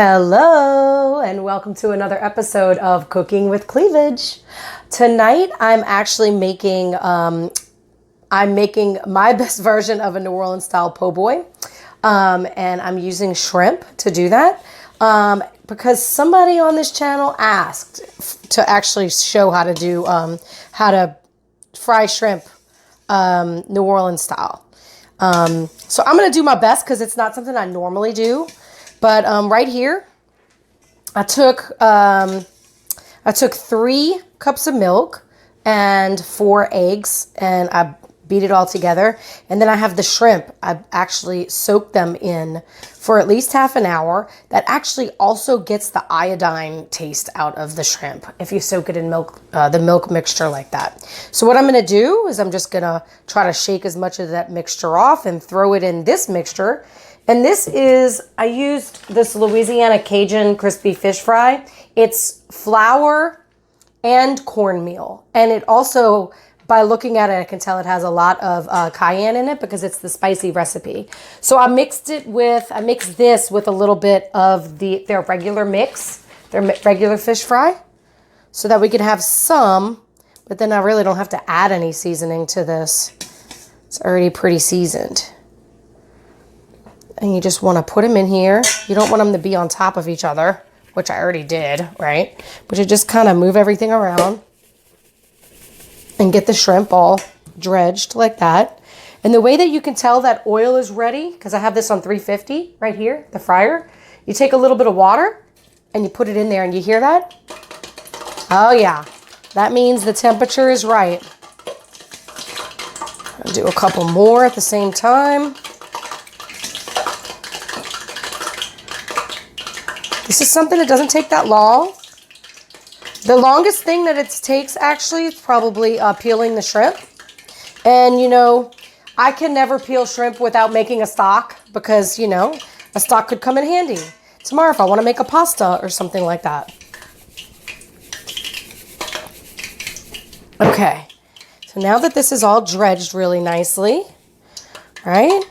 Hello and welcome to another episode of Cooking with Cleavage. Tonight I'm actually making my best version of a New Orleans style po' boy, and I'm using shrimp to do that because somebody on this channel asked to actually show how to do how to fry shrimp New Orleans style. So I'm gonna do my best because it's not something I normally do. But right here, I took 3 cups of milk and 4 eggs, and I beat it all together. And then I have the shrimp. I actually soaked them in for at least half an hour. That actually also gets the iodine taste out of the shrimp if you soak it in milk, the milk mixture like that. So what I'm going to do is I'm just going to try to shake as much of that mixture off and throw it in this mixture. And this is, I used this Louisiana Cajun crispy fish fry. It's flour and cornmeal. And it also, by looking at it, I can tell it has a lot of cayenne in it because it's the spicy recipe. So I mixed this with a little bit of their regular mix, their regular fish fry, so that we could have some, but then I really don't have to add any seasoning to this. It's already pretty seasoned. And you just want to put them in here. You don't want them to be on top of each other, which I already did, right? But you just kind of move everything around and get the shrimp all dredged like that. And the way that you can tell that oil is ready, because I have this on 350 right here, the fryer, you take a little bit of water and you put it in there, and you hear that? Oh yeah, that means the temperature is right. I'll do a couple more at the same time. This is something that doesn't take that long. The longest thing that it takes actually is probably peeling the shrimp. And you know, I can never peel shrimp without making a stock because, you know, a stock could come in handy tomorrow if I want to make a pasta or something like that. Okay, so now that this is all dredged really nicely, right?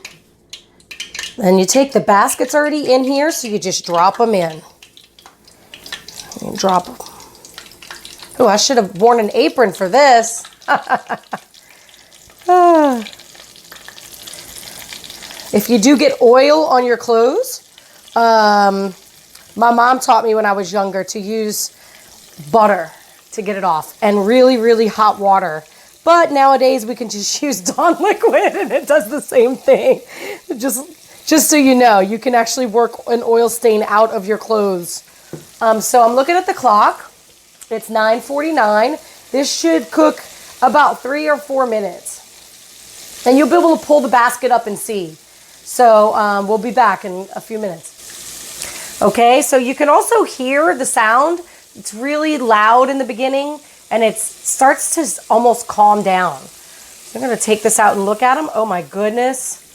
Then you take the baskets already in here, so you just drop them in. You drop them. Oh, I should have worn an apron for this. If you do get oil on your clothes, my mom taught me when I was younger to use butter to get it off and really, really hot water. But nowadays we can just use Dawn liquid and it does the same thing. Just so you know, you can actually work an oil stain out of your clothes. So I'm looking at the clock. It's 9:49. This should cook about 3 or 4 minutes. And you'll be able to pull the basket up and see. So we'll be back in a few minutes. Okay, so you can also hear the sound. It's really loud in the beginning, and it starts to almost calm down. So I'm going to take this out and look at them. Oh my goodness.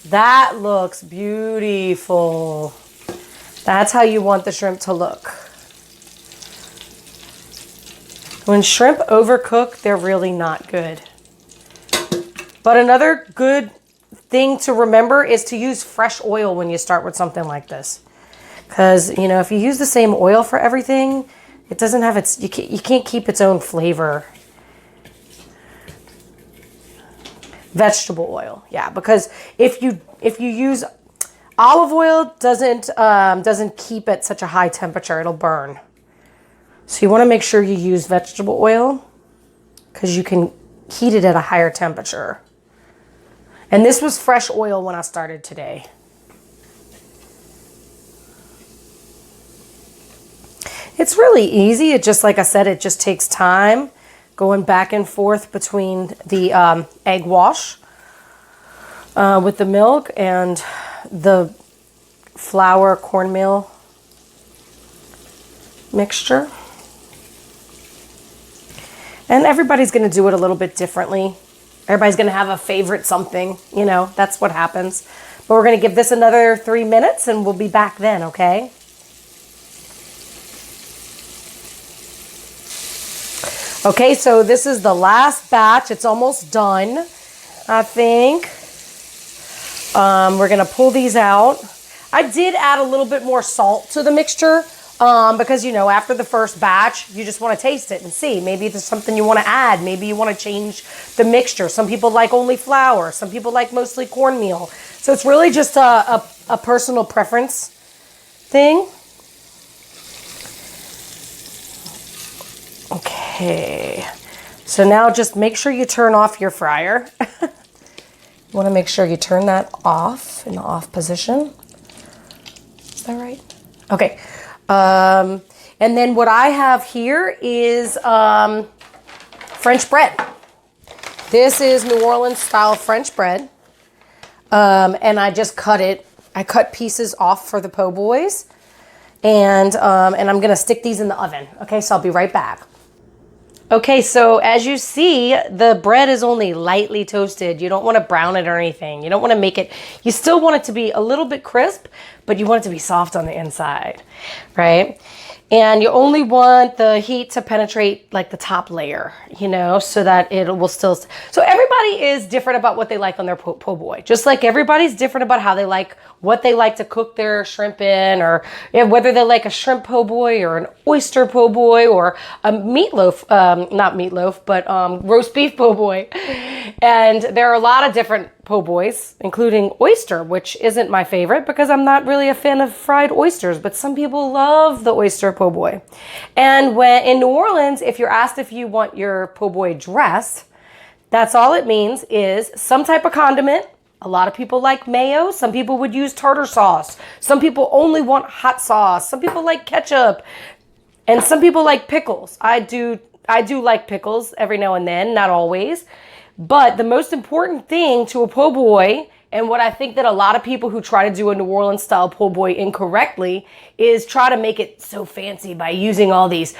That looks beautiful. That's how you want the shrimp to look. When shrimp overcook, they're really not good. But another good thing to remember is to use fresh oil when you start with something like this. Because, you know, if you use the same oil for everything, it doesn't have you can't keep its own flavor. Vegetable oil, yeah, because if you use olive oil, doesn't keep at such a high temperature, it'll burn. So you want to make sure you use vegetable oil because you can heat it at a higher temperature. And this was fresh oil when I started today. It's really easy. It just, like I said, it just takes time. Going back and forth between the egg wash with the milk and the flour cornmeal mixture. And everybody's going to do it a little bit differently. Everybody's going to have a favorite something, you know, that's what happens. But we're going to give this another 3 minutes and we'll be back then, okay? Okay, so this is the last batch. It's almost done, I think. We're going to pull these out. I did add a little bit more salt to the mixture because, you know, after the first batch, you just want to taste it and see. Maybe there's something you want to add. Maybe you want to change the mixture. Some people like only flour. Some people like mostly cornmeal. So it's really just a personal preference thing. Okay. So now just make sure you turn off your fryer. You want to make sure you turn that off in the off position. Is that right? Okay. And then what I have here is French bread. This is New Orleans style French bread. And I just cut it. I cut pieces off for the po' boys. And I'm going to stick these in the oven. Okay, so I'll be right back. Okay, so as you see, the bread is only lightly toasted. You don't want to brown it or anything. You don't want to make it, you still want it to be a little bit crisp, but you want it to be soft on the inside, right? And you only want the heat to penetrate like the top layer, you know, so that it will still, so everybody is different about what they like on their po' boy. Just like everybody's different about how they like, what they like to cook their shrimp in, or whether they like a shrimp po' boy or an oyster po' boy or a meatloaf, not meatloaf, but roast beef po' boy. And there are a lot of different po' boys, including oyster, which isn't my favorite because I'm not really a fan of fried oysters, but some people love the oyster po' boy. And when in New Orleans, if you're asked if you want your po' boy dressed, that's all it means is some type of condiment. A lot of people like mayo. Some people would use tartar sauce. Some people only want hot sauce. Some people like ketchup. And some people like pickles. I do like pickles every now and then, not always. But the most important thing to a po' boy, and what I think that a lot of people who try to do a New Orleans style po' boy incorrectly, is try to make it so fancy by using all these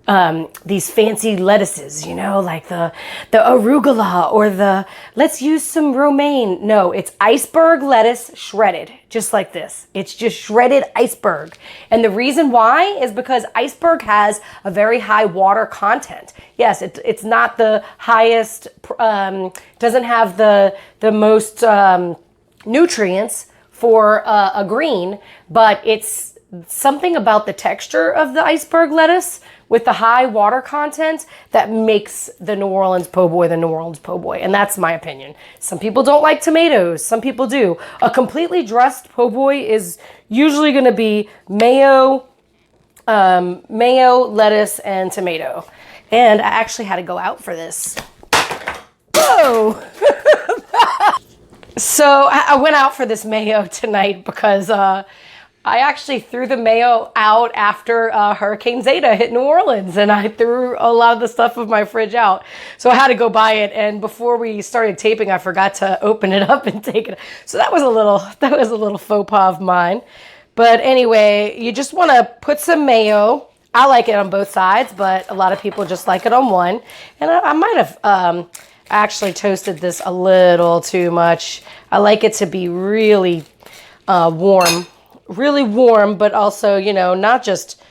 fancy lettuces, you know, like the arugula or let's use some romaine. No, it's iceberg lettuce shredded, just like this. It's just shredded iceberg. And the reason why is because iceberg has a very high water content. Yes, it's not the highest, doesn't have the most nutrients for a green, but it's something about the texture of the iceberg lettuce with the high water content that makes the New Orleans po' boy the New Orleans po' boy. And that's my opinion. Some people don't like tomatoes. Some people do. A completely dressed po' boy is usually going to be mayo, lettuce, and tomato. And I actually had to go out for this. Whoa! So I went out for this mayo tonight because I actually threw the mayo out after Hurricane Zeta hit New Orleans, and I threw a lot of the stuff of my fridge out. So I had to go buy it, and before we started taping, I forgot to open it up and take it. So that was a little faux pas of mine. But anyway, you just want to put some mayo. I like it on both sides, but a lot of people just like it on one. And I might have actually toasted this a little too much. I like it to be really warm. Really warm, but also, you know, not just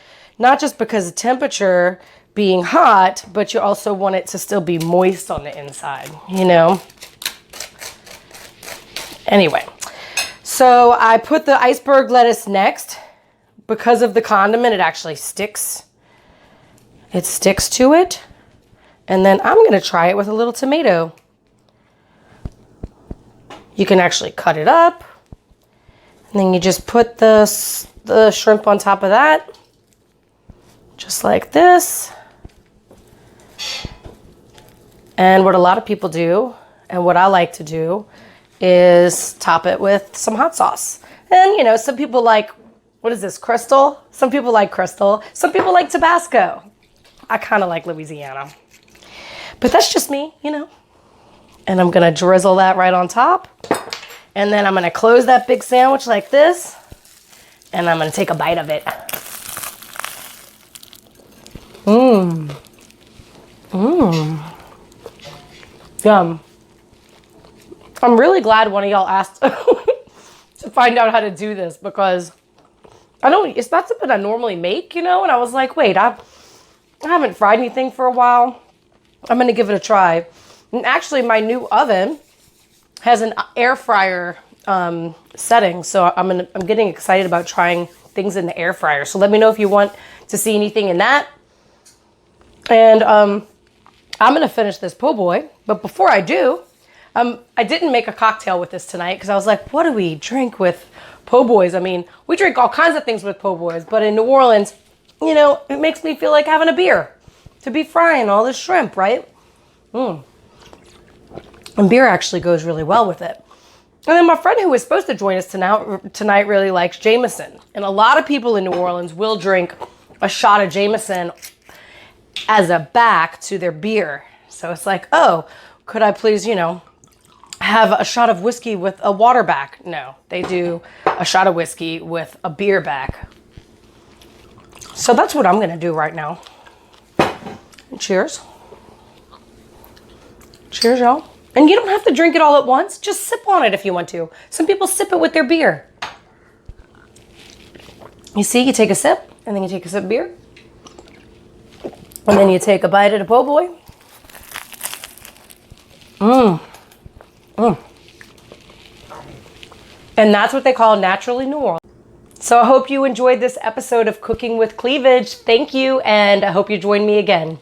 because of temperature being hot, but you also want it to still be moist on the inside, you know. Anyway, so I put the iceberg lettuce next. Because of the condiment, it actually sticks. It sticks to it. And then I'm going to try it with a little tomato. You can actually cut it up. And then you just put the shrimp on top of that, just like this. And what a lot of people do, and what I like to do, is top it with some hot sauce. And, you know, some people like, what is this, Crystal? Some people like Crystal. Some people like Tabasco. I kind of like Louisiana. But that's just me, you know. And I'm going to drizzle that right on top. And then I'm going to close that big sandwich like this. And I'm going to take a bite of it. Mmm. Mmm. Yum. I'm really glad one of y'all asked to find out how to do this, because it's not something I normally make, you know? And I was like, wait, I haven't fried anything for a while. I'm going to give it a try. And actually, my new oven has an air fryer setting. So I'm getting excited about trying things in the air fryer. So let me know if you want to see anything in that. And I'm going to finish this po' boy. But before I do, I didn't make a cocktail with this tonight because I was like, what do we drink with po' boys? I mean, we drink all kinds of things with po' boys, but in New Orleans, you know, it makes me feel like having a beer to be frying all this shrimp, right? And beer actually goes really well with it. And then my friend who was supposed to join us tonight really likes Jameson. And a lot of people in New Orleans will drink a shot of Jameson as a back to their beer. So it's like, oh, could I please, you know, have a shot of whiskey with a water back? No, they do a shot of whiskey with a beer back. So that's what I'm going to do right now. And cheers. Cheers, y'all. And you don't have to drink it all at once. Just sip on it if you want to. Some people sip it with their beer. You see, you take a sip, and then you take a sip of beer. And then you take a bite of the po' boy. And that's what they call naturally New Orleans. So I hope you enjoyed this episode of Cooking with Cleavage. Thank you, and I hope you join me again.